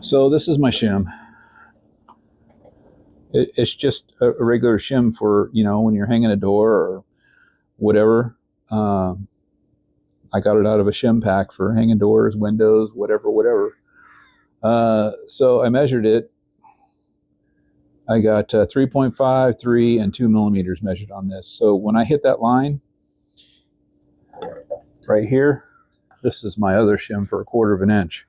So this is my shim. It's just a regular shim for, when you're hanging a door or whatever. I got it out of a shim pack for hanging doors, windows, whatever. So I measured it. I got 3.5, 3, and 2 millimeters measured on this. So when I hit that line right here, this is my other shim for 1/4 of an inch.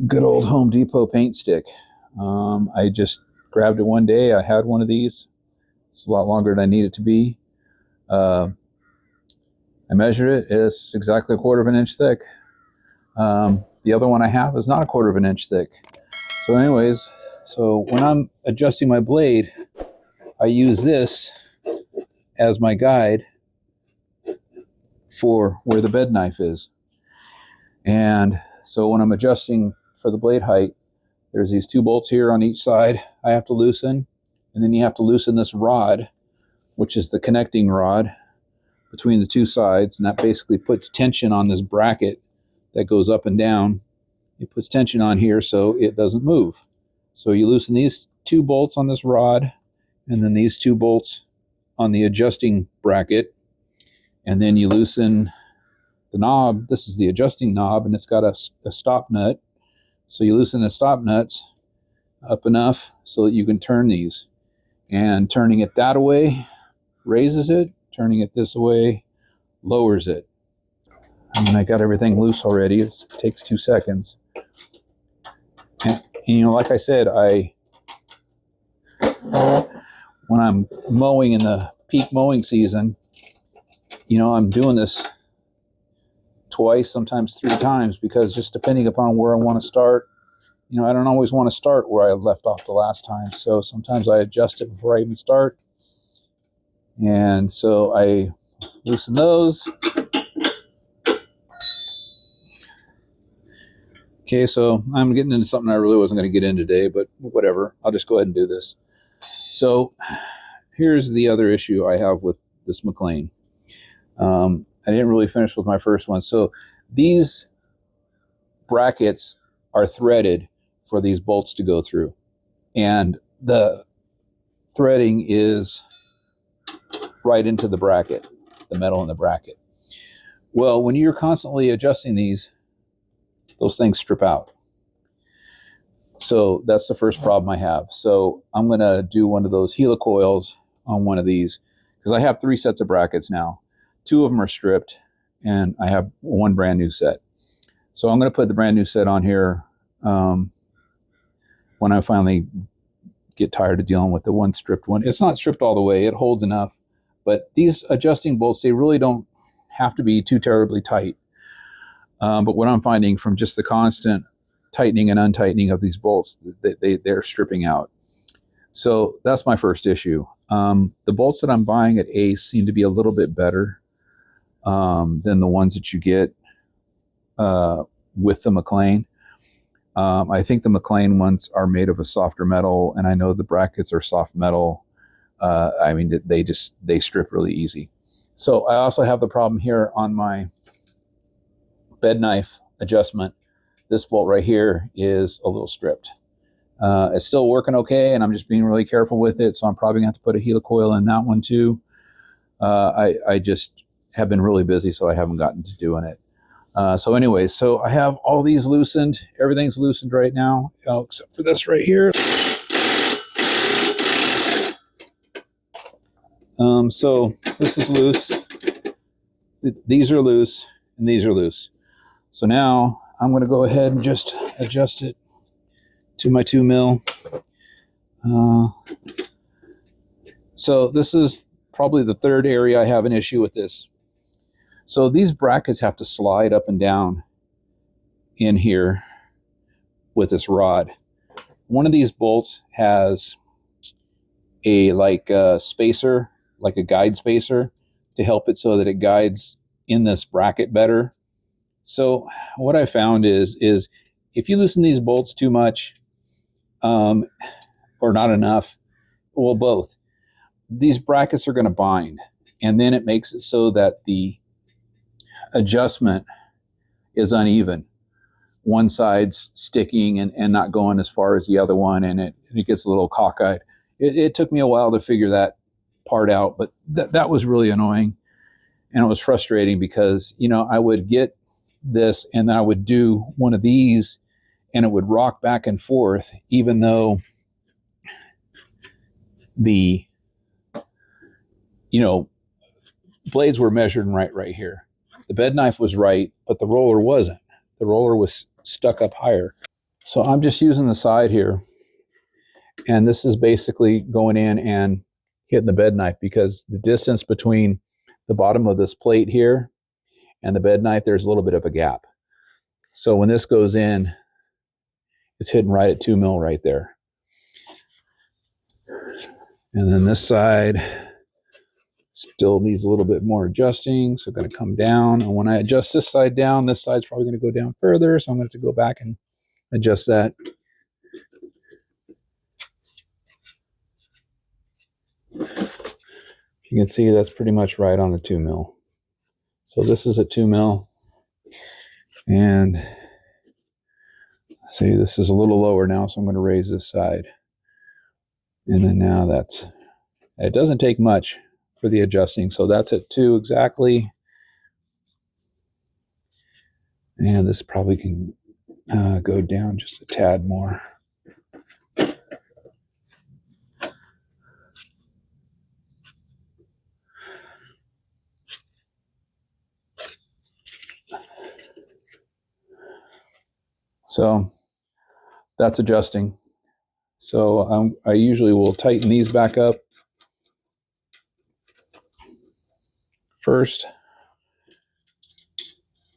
Good old Home Depot paint stick. I just grabbed it one day. I had one of these. It's a lot longer than I need it to be. I measured it. It's exactly 1/4 of an inch thick. The other one I have is not 1/4 of an inch thick. So anyways, when I'm adjusting my blade, I use this as my guide for where the bed knife is. And so when I'm adjusting for the blade height, there's these 2 bolts here on each side I have to loosen. And then you have to loosen this rod, which is the connecting rod between the 2 sides. And that basically puts tension on this bracket that goes up and down. It puts tension on here so it doesn't move. So you loosen these 2 bolts on this rod, and then these 2 bolts on the adjusting bracket. And then you loosen the knob. This is the adjusting knob, and it's got a stop nut. So you loosen the stop nuts up enough so that you can turn these. And turning it that way raises it. Turning it this way lowers it. And I got everything loose already. It takes 2 seconds. And like I said, when I'm mowing in the peak mowing season, I'm doing this twice, sometimes 3 times, because just depending upon where I want to start, I don't always want to start where I left off the last time. So sometimes I adjust it before I even start. And so I loosen those. Okay, so I'm getting into something I really wasn't going to get in today, but whatever. I'll just go ahead and do this. So here's the other issue I have with this McLane. I didn't really finish with my first one. So these brackets are threaded for these bolts to go through. And the threading is right into the bracket, the metal in the bracket. Well, when you're constantly adjusting these, those things strip out. So that's the first problem I have. So I'm going to do one of those helicoils on one of these, because I have 3 sets of brackets now. 2 of them are stripped, and I have 1 brand new set. So I'm going to put the brand new set on here when I finally get tired of dealing with the one stripped one. It's not stripped all the way. It holds enough. But these adjusting bolts, they really don't have to be too terribly tight. But what I'm finding from just the constant tightening and untightening of these bolts, they're stripping out. So that's my first issue. The bolts that I'm buying at Ace seem to be a little bit better than the ones that you get with the McLane. I think the McLane ones are made of a softer metal, and I know the brackets are soft metal. They strip really easy. So I also have the problem here on my bed knife adjustment. This bolt right here is a little stripped. It's still working okay, and I'm just being really careful with it, so I'm probably gonna have to put a helicoil in that one too. I just have been really busy, so I haven't gotten to doing it. So anyways, so I have all these loosened. Everything's loosened right now, except for this right here. So this is loose. These are loose, and these are loose. So now I'm going to go ahead and just adjust it to my 2 mil. So this is probably the 3rd area I have an issue with this. So these brackets have to slide up and down in here with this rod. One of these bolts has a spacer, like a guide spacer, to help it so that it guides in this bracket better. So what I found is if you loosen these bolts too much, or not enough, well, both, these brackets are going to bind, and then it makes it so that the adjustment is uneven. one side's sticking and not going as far as the other one, and it gets a little cockeyed. It took me a while to figure that part out, but that was really annoying, and it was frustrating because, you know, I would get this and I would do one of these and it would rock back and forth, even though the, you know, blades were measured right here. The bed knife was right, but the roller wasn't. The roller was stuck up higher. So I'm just using the side here, and this is basically going in and hitting the bed knife, because the distance between the bottom of this plate here and the bed knife, there's a little bit of a gap. So when this goes in, it's hitting right at 2 mil right there. And then this side still needs a little bit more adjusting, so I'm going to come down. And when I adjust this side down, this side's probably going to go down further, so I'm going to have to go back and adjust that. You can see that's pretty much right on the 2 mil. So this is at 2 mil, and see, this is a little lower now, so I'm going to raise this side. And then now it doesn't take much for the adjusting. So that's at 2 exactly. And this probably can go down just a tad more. So that's adjusting. So I usually will tighten these back up first.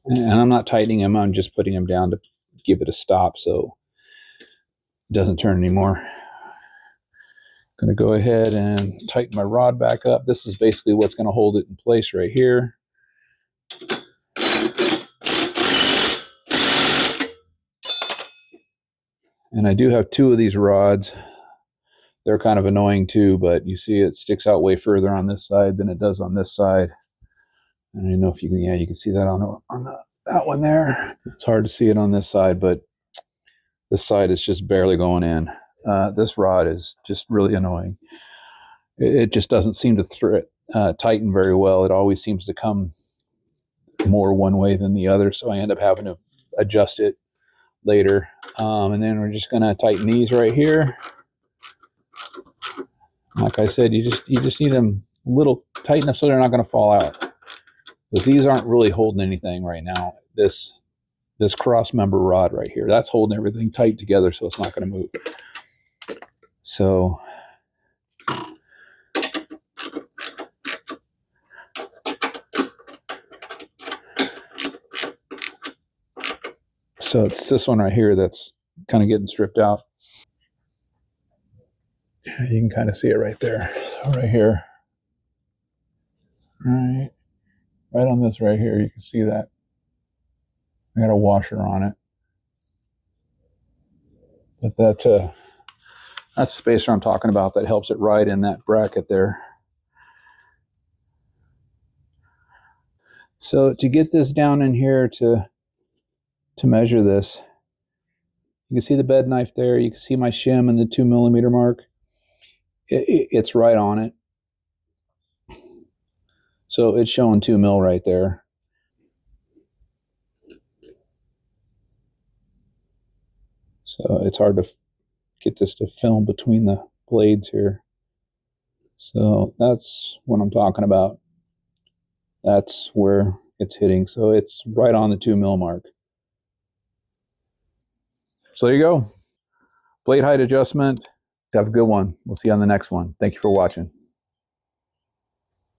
And I'm not tightening them, I'm just putting them down to give it a stop so it doesn't turn anymore. I'm going to go ahead and tighten my rod back up. This is basically what's going to hold it in place right here. And I do have 2 of these rods. They're kind of annoying too, but you see it sticks out way further on this side than it does on this side. I don't know if you can, yeah, you can see that on that one there. It's hard to see it on this side, but this side is just barely going in. This rod is just really annoying. It just doesn't seem to tighten very well. It always seems to come more one way than the other, so I end up having to adjust it later. And then we're just going to tighten these right here. Like I said, you just need them a little tight enough so they're not going to fall out, because these aren't really holding anything right now. This cross member rod right here, that's holding everything tight together, so it's not going to move. So it's this one right here that's kind of getting stripped out. You can kind of see it right there. So right here, right on this right here, you can see that I got a washer on it. But that's the spacer I'm talking about that helps it ride in that bracket there. So to get this down in here to measure this, you can see the bed knife there. You can see my shim and the 2 millimeter mark. It's right on it. So it's showing 2 mil right there. So it's hard to get this to film between the blades here. So that's what I'm talking about. That's where it's hitting. So it's right on the 2 mil mark. So there you go. Blade height adjustment. Have a good one. We'll see you on the next one. Thank you for watching.